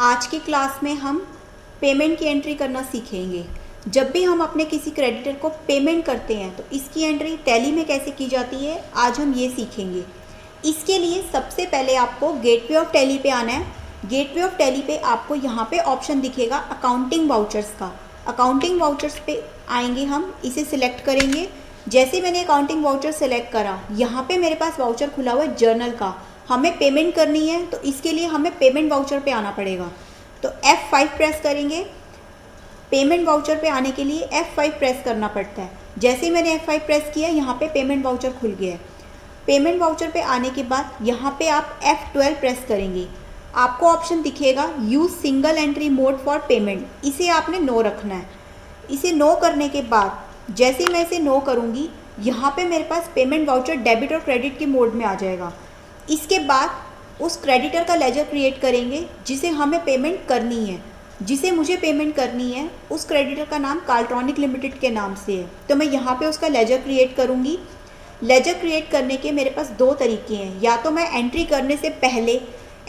आज की क्लास में हम पेमेंट की एंट्री करना सीखेंगे। जब भी हम अपने किसी क्रेडिटर को पेमेंट करते हैं तो इसकी एंट्री टैली में कैसे की जाती है, आज हम ये सीखेंगे। इसके लिए सबसे पहले आपको गेटवे ऑफ टैली पे आना है। गेटवे ऑफ टैली पे आपको यहाँ पे ऑप्शन दिखेगा अकाउंटिंग वाउचर्स का। अकाउंटिंग वाउचर्स पे आएंगे, हम इसे सिलेक्ट करेंगे। जैसे मैंने अकाउंटिंग वाउचर सेलेक्ट करा, यहाँ पे मेरे पास वाउचर खुला हुआ है जर्नल का। हमें पेमेंट करनी है तो इसके लिए हमें पेमेंट वाउचर पे आना पड़ेगा। तो F5 प्रेस करेंगे। पेमेंट वाउचर पे आने के लिए F5 प्रेस करना पड़ता है। जैसे ही मैंने F5 प्रेस किया, यहाँ पे पेमेंट वाउचर खुल गया है। पेमेंट वाउचर पे आने के बाद यहाँ पे आप F12 प्रेस करेंगे। आपको ऑप्शन दिखेगा use single entry mode for payment. इसे आपने नो रखना है। इसे नो करने के बाद जैसे ही मैं इसे नो करूँगी, यहाँ पे मेरे पास पेमेंट वाउचर डेबिट और क्रेडिट के मोड में आ जाएगा। इसके बाद उस क्रेडिटर का लेजर क्रिएट करेंगे जिसे हमें पेमेंट करनी है। जिसे मुझे पेमेंट करनी है उस क्रेडिटर का नाम कार्लट्रॉनिक लिमिटेड के नाम से है। तो मैं यहाँ पे उसका लेजर क्रिएट करूँगी। लेजर क्रिएट करने के मेरे पास दो तरीके हैं। या तो मैं एंट्री करने से पहले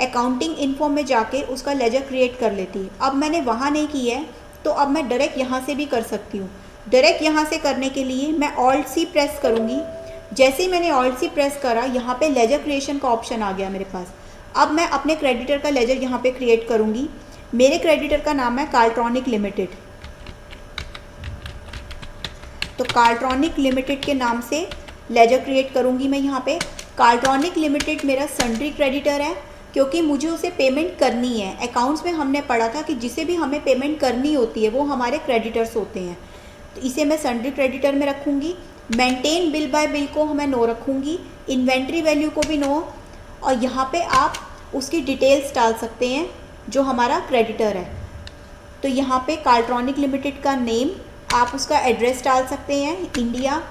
अकाउंटिंग इन्फो में जाके उसका लेजर क्रिएट कर लेती। अब मैंने वहाँ नहीं किया है तो अब मैं डायरेक्ट यहाँ से भी कर सकती हूँ। डायरेक्ट यहाँ से करने के लिए मैं Alt+C प्रेस करूँगी। जैसे ही मैंने Alt+C प्रेस करा, यहाँ पे लेजर क्रिएशन का ऑप्शन आ गया मेरे पास। अब मैं अपने क्रेडिटर का लेजर यहाँ पे क्रिएट करूँगी। मेरे क्रेडिटर का नाम है कार्लट्रॉनिक लिमिटेड। तो कार्लट्रॉनिक लिमिटेड के नाम से लेजर क्रिएट करूँगी मैं यहाँ पे। कार्लट्रॉनिक लिमिटेड मेरा सन्ड्री क्रेडिटर है क्योंकि मुझे उसे पेमेंट करनी है। अकाउंट्स में हमने पढ़ा था कि जिसे भी हमें पेमेंट करनी होती है वो हमारे क्रेडिटर्स होते हैं। तो इसे मैं सन्ड्री क्रेडिटर में रखूँगी। मेंटेन बिल बाय बिल को मैं नो रखूँगी। इन्वेंट्री वैल्यू को भी नो। और यहाँ पे आप उसकी डिटेल्स डाल सकते हैं जो हमारा क्रेडिटर है। तो यहाँ पे कार्लट्रॉनिक लिमिटेड का नेम, आप उसका एड्रेस डाल सकते हैं इंडिया,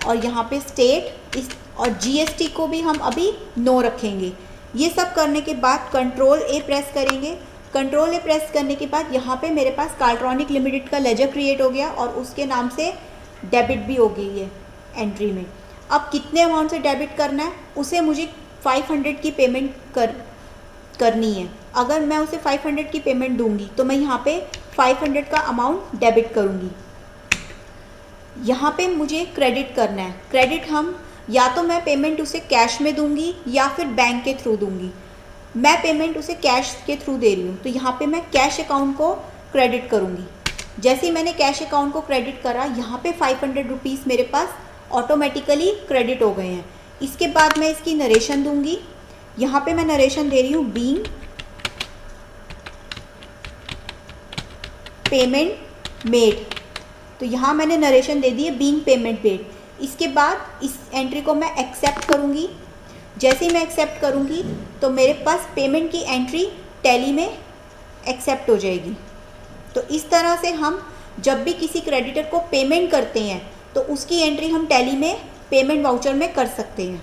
और यहाँ पे स्टेट, और GST को भी हम अभी नो रखेंगे। ये सब करने के बाद Ctrl+A प्रेस करेंगे। Ctrl+A प्रेस करने के बाद यहाँ पे मेरे पास कार्लट्रॉनिक लिमिटेड का लेजर क्रिएट हो गया और उसके नाम से डेबिट भी हो गई है एंट्री में। अब कितने अमाउंट से डेबिट करना है, उसे मुझे 500 की पेमेंट करनी है। अगर मैं उसे 500 की पेमेंट दूंगी तो मैं यहाँ पे 500 का अमाउंट डेबिट करूँगी। यहाँ पे मुझे क्रेडिट करना है। क्रेडिट हम या तो मैं पेमेंट उसे कैश में दूंगी या फिर बैंक के थ्रू दूंगी। मैं पेमेंट उसे कैश के थ्रू दे रही हूँ तो यहाँ पे मैं कैश अकाउंट को क्रेडिट करूँगी। जैसे ही मैंने कैश अकाउंट को क्रेडिट करा, यहाँ पे 500 रुपीज़ मेरे पास ऑटोमेटिकली क्रेडिट हो गए हैं। इसके बाद मैं इसकी नरेशन दूंगी। यहाँ पे मैं नरेशन दे रही हूँ बीइंग पेमेंट मेड। तो यहाँ मैंने नरेशन दे दी है बीइंग पेमेंट मेड। इसके बाद इस एंट्री को मैं एक्सेप्ट करूँगी। जैसे ही मैं एक्सेप्ट करूँगी तो मेरे पास पेमेंट की एंट्री टैली में एक्सेप्ट हो जाएगी। तो इस तरह से हम जब भी किसी क्रेडिटर को पेमेंट करते हैं तो उसकी एंट्री हम टैली में पेमेंट वाउचर में कर सकते हैं।